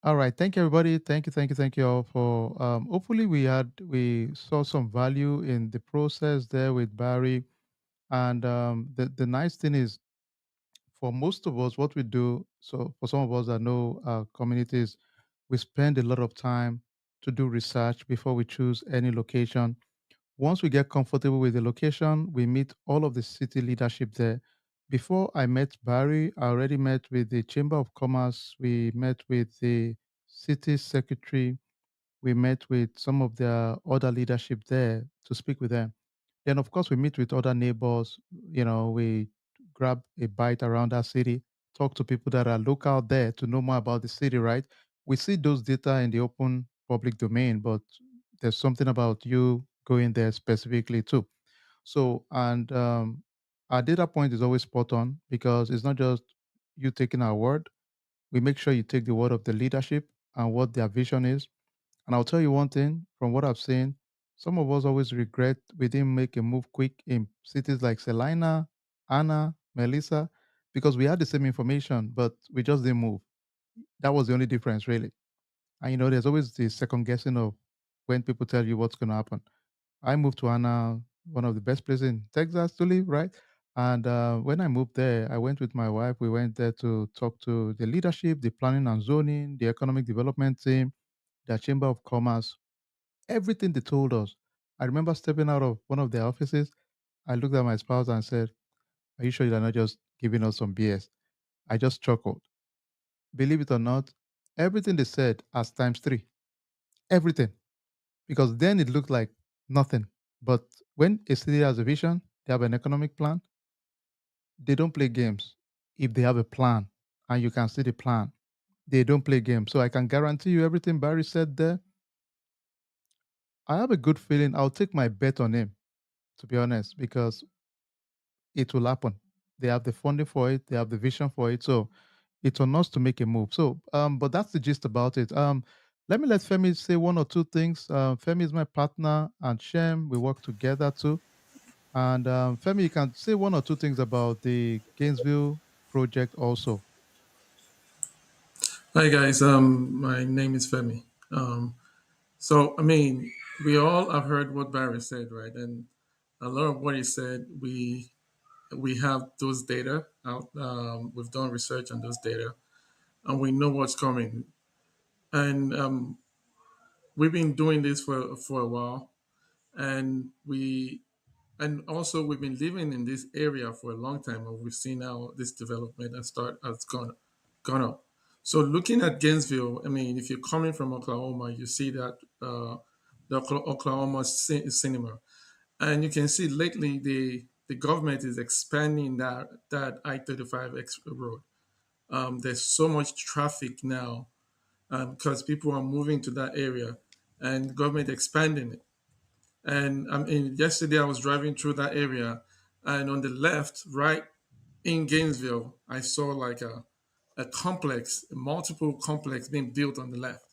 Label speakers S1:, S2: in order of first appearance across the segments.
S1: All right. Thank you, everybody. Thank you all for. Hopefully, we saw some value in the process there with Barry. And the nice thing is, for most of us, what we do. So for some of us that know our communities, we spend a lot of time to do research before we choose any location. Once we get comfortable with the location, we meet all of the city leadership there. Before I met Barry, I already met with the Chamber of Commerce. We met with the city secretary. We met with some of the other leadership there to speak with them. Then, of course, we meet with other neighbors. We grab a bite around our city, talk to people that are local there to know more about the city, right? We see those data in the open public domain, but there's something about you going there specifically too. So, and our data point is always spot on because it's not just you taking our word. We make sure you take the word of the leadership and what their vision is. And I'll tell you one thing from what I've seen, some of us always regret we didn't make a move quick in cities like Selina, Anna, Melissa, because we had the same information, but we just didn't move. That was the only difference, really. And there's always the second guessing of when people tell you what's going to happen. I moved to Anna, one of the best places in Texas to live, right? And when I moved there, I went with my wife. We went there to talk to the leadership, the planning and zoning, the economic development team, the chamber of commerce, everything they told us. I remember stepping out of one of their offices. I looked at my spouse and said, "Are you sure you're not just giving us some BS?" I just chuckled. Believe it or not, everything they said as times three. Everything. Because then it looked like nothing. But when a city has a vision, they have an economic plan, they don't play games. If they have a plan and you can see the plan, they don't play games. So I can guarantee you everything Barry said there. I have a good feeling I'll take my bet on him, to be honest, because it will happen. They have the funding for it, they have the vision for it. So it's on us to make a move. So, but that's the gist about it. Let Femi say one or two things. Femi is my partner, and Shem, we work together too. And Femi, you can say one or two things about the Gainesville project also.
S2: Hi guys, my name is Femi. I mean, we all have heard what Barry said, right? And a lot of what he said, we have those data out. We've done research on those data, and we know what's coming. And we've been doing this for a while, and also we've been living in this area for a long time, and we've seen how this development has gone up. So looking at Gainesville, I mean, if you're coming from Oklahoma, you see that the Oklahoma cinema, and you can see lately the government is expanding that I-35 road. There's so much traffic now because people are moving to that area, and government expanding it. And I mean, yesterday I was driving through that area, and on the left, right in Gainesville, I saw like a complex, multiple complex being built on the left.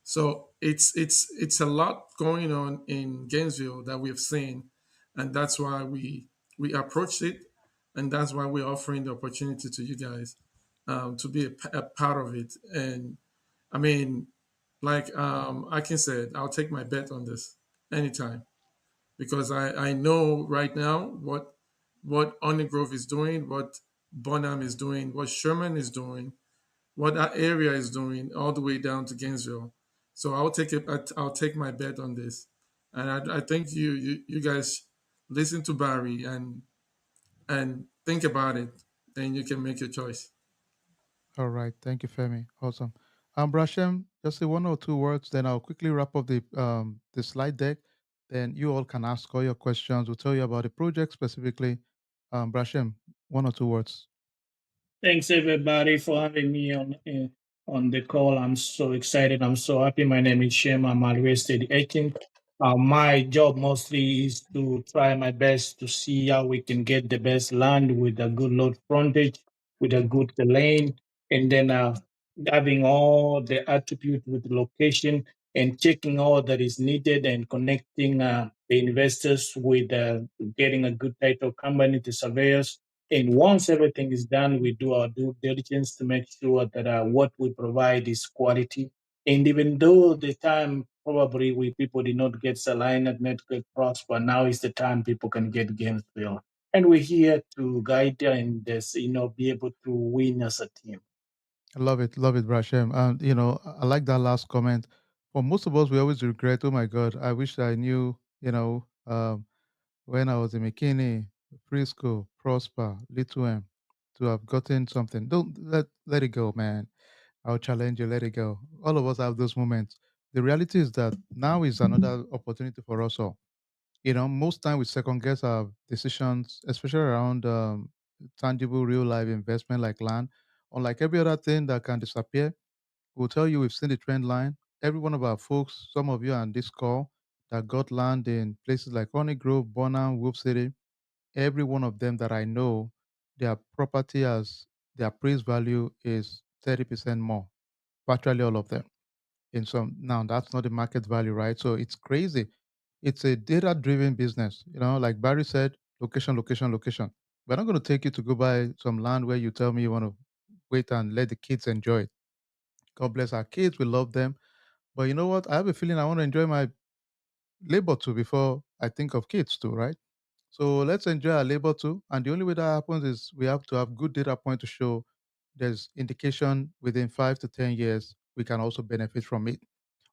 S2: So it's a lot going on in Gainesville that we've seen, and that's why we approached it, and that's why we're offering the opportunity to you guys to be a part of it. And I mean, like I can say, I'll take my bet on this anytime because I know right now what Undergrove is doing, what Bonham is doing, what Sherman is doing, what that area is doing, all the way down to Gainesville. So I'll take it. I'll take my bet on this, and I think you guys listen to Barry and think about it. Then you can make your choice.
S1: All right. Thank you, Femi. Awesome. Brashem, just say one or two words, then I'll quickly wrap up the slide deck. Then you all can ask all your questions. We'll tell you about the project specifically. Brashem, one or two words.
S3: Thanks everybody for having me on the call. I'm so excited. I'm so happy. My name is Shem. I'm a real estate agent. My job mostly is to try my best to see how we can get the best land with a good load frontage, with a good lane, and then having all the attribute with the location and checking all that is needed and connecting the investors with getting a good title company, the surveyors, And once everything is done, we do our due diligence to make sure that what we provide is quality. And even though the time probably we people did not get Salina, did not get prosper, now is the time people can get Gainesville. And we're here to guide them and this, be able to win as a team.
S1: Love it, Brashem. And I like that last comment. For most of us, we always regret, oh my God, I wish I knew, when I was in McKinney, Frisco, Prosper, Little M, to have gotten something. Don't let it go, man. I'll challenge you, let it go. All of us have those moments. The reality is that now is another opportunity for us all. Most time we second guess our decisions, especially around tangible real life investment like land. Unlike every other thing that can disappear, we'll tell you we've seen the trend line. Every one of our folks, some of you on this call that got land in places like Honey Grove, Bonham, Wolf City, every one of them that I know, their property as their appraised value is 30% more. Virtually all of them. In some now that's not the market value, right? So it's crazy. It's a data-driven business. Like Barry said, location, location, location. We're not going to take you to go buy some land where you tell me you want to wait and let the kids enjoy it. God bless our kids. We love them. But you know what? I have a feeling I want to enjoy my labor too before I think of kids too, right? So let's enjoy our labor too. And the only way that happens is we have to have good data point to show there's indication within 5 to 10 years we can also benefit from it.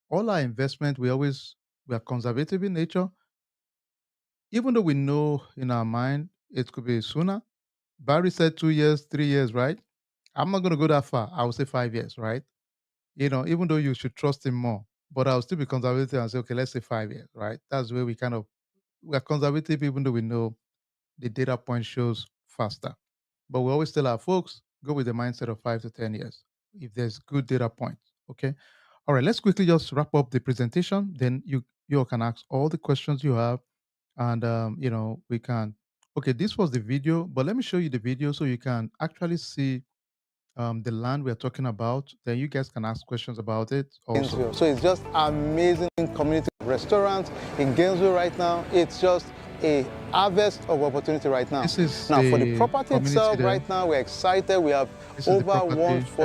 S1: All our investment, we are conservative in nature, even though we know in our mind it could be sooner. Barry said 2 years, 3 years, right? I'm not going to go that far. I will say 5 years, right? Even though you should trust him more, but I'll still be conservative and say, okay, let's say 5 years, right? That's where we are conservative, even though we know the data point shows faster. But we always tell our folks, go with the mindset of 5 to 10 years if there's good data points. Okay. All right, let's quickly just wrap up the presentation. Then you all can ask all the questions you have, and we can. Okay, this was the video, but let me show you the video so you can actually see the land we're talking about. Then you guys can ask questions about it also.
S4: Gainesville. So it's just amazing community restaurants in Gainesville right now. It's just a harvest of opportunity right now.
S1: This is
S4: Now for the
S1: the
S4: property
S1: community
S4: itself
S1: there.
S4: right now, we're excited. We have
S1: This is the
S4: over
S1: property, Shem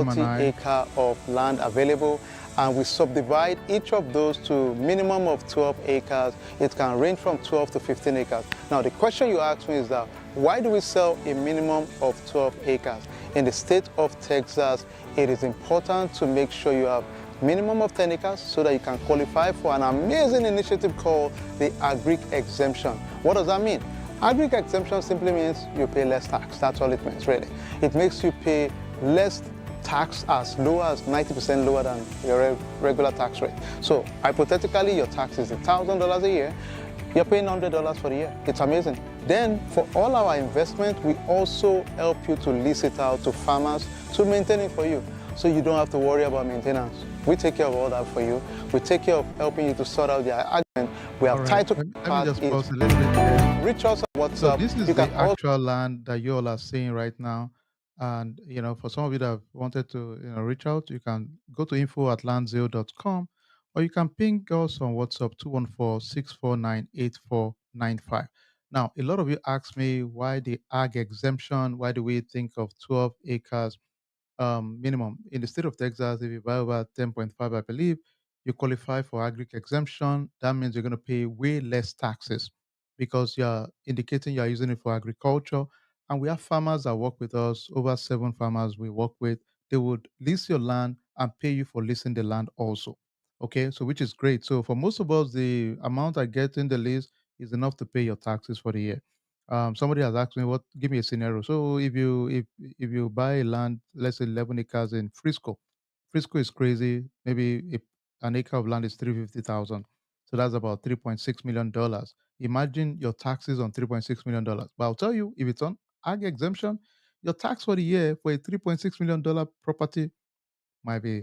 S1: and
S4: 140
S1: I.
S4: acre of land available, and we subdivide each of those to minimum of 12 acres. It can range from 12 to 15 acres. Now the question you asked me is that why do we sell a minimum of 12 acres? In the state of Texas, it is important to make sure you have minimum of 10 acres so that you can qualify for an amazing initiative called the agri-exemption. What does that mean? Agri-exemption simply means you pay less tax. That's all it means, really. It makes you pay less tax as low as 90% lower than your regular tax rate. So hypothetically, your tax is $1,000 a year. You're paying $100 for the year. It's amazing. Then for all our investment, we also help you to lease it out to farmers to maintain it for you, so you don't have to worry about maintenance. We take care of all that for you. We take care of helping you to sort out your agreement. We have
S1: All right,
S4: title
S1: let me
S4: part
S1: just
S4: is
S1: pause a little bit here.
S4: reach us on
S1: So
S4: WhatsApp.
S1: this is
S4: You
S1: the
S4: can also
S1: actual land that you all are seeing right now. And for some of you that have wanted to reach out, you can go to info@landzeo.com, or you can ping us on WhatsApp 214-649-8495. Now, a lot of you ask me why the ag exemption, why do we think of 12 acres minimum. In the state of Texas, if you buy over 10.5, I believe, you qualify for agri exemption. That means you're going to pay way less taxes because you're indicating you're using it for agriculture. And we have farmers that work with us, over 7 farmers we work with. They would lease your land and pay you for leasing the land also. Okay, so which is great. So for most of us, the amount I get in the lease is enough to pay your taxes for the year. Somebody has asked me, what? Give me a scenario. So if you buy a land, let's say 11 acres in Frisco, Frisco is crazy. Maybe an acre of land is 350,000, so that's about $3.6 million. Imagine your taxes on $3.6 million. But I'll tell you, if it's on ag exemption, your tax for the year for a $3.6 million property might be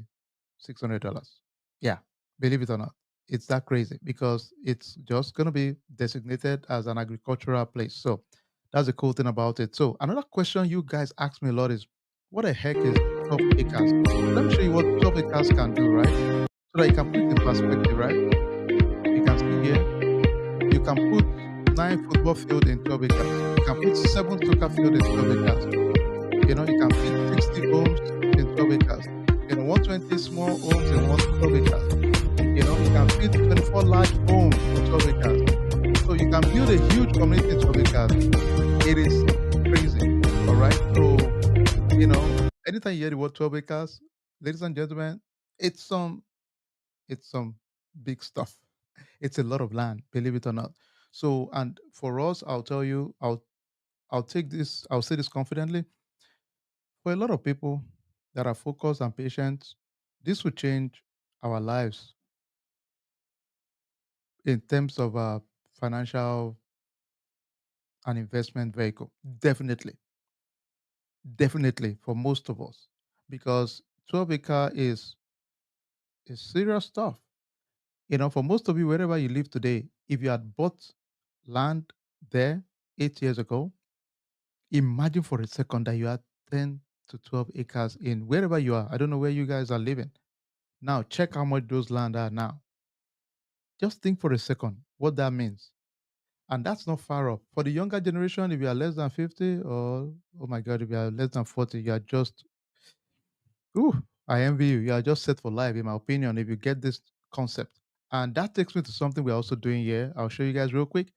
S1: $600. Yeah, believe it or not, it's that crazy because it's just going to be designated as an agricultural place. So that's the cool thing about it. So another question you guys ask me a lot is, what the heck is 12 acres? Let me show you what 12 acres can do, right? So that you can put it in perspective, right? You can see here, you can put 9 football field in 12 acres. can put 7 soccer field in 12 acres. You can fit 60 homes in 12 acres. 120 small homes in 12 acres. You can fit 24 large homes in 12 acres. So you can build a huge community in 12 acres. It is crazy. All right. So, anytime you hear the word 12 acres, ladies and gentlemen, it's some it's some big stuff. It's a lot of land, believe it or not. So, and for us, I'll tell you, I'll say this confidently. For a lot of people that are focused and patient, this will change our lives in terms of financial and investment vehicle. Definitely, definitely for most of us, because 12 acre is serious stuff. For most of you, wherever you live today, if you had bought land there 8 years ago, imagine for a second that you had 10 to 12 acres in wherever you are. I don't know where you guys are living. Now, check how much those land are now. Just think for a second what that means. And that's not far off. For the younger generation, if you are less than 50, or oh my God, if you are less than 40, you are just, ooh, I envy you. You are just set for life, in my opinion, if you get this concept. And that takes me to something we're also doing here. I'll show you guys real quick.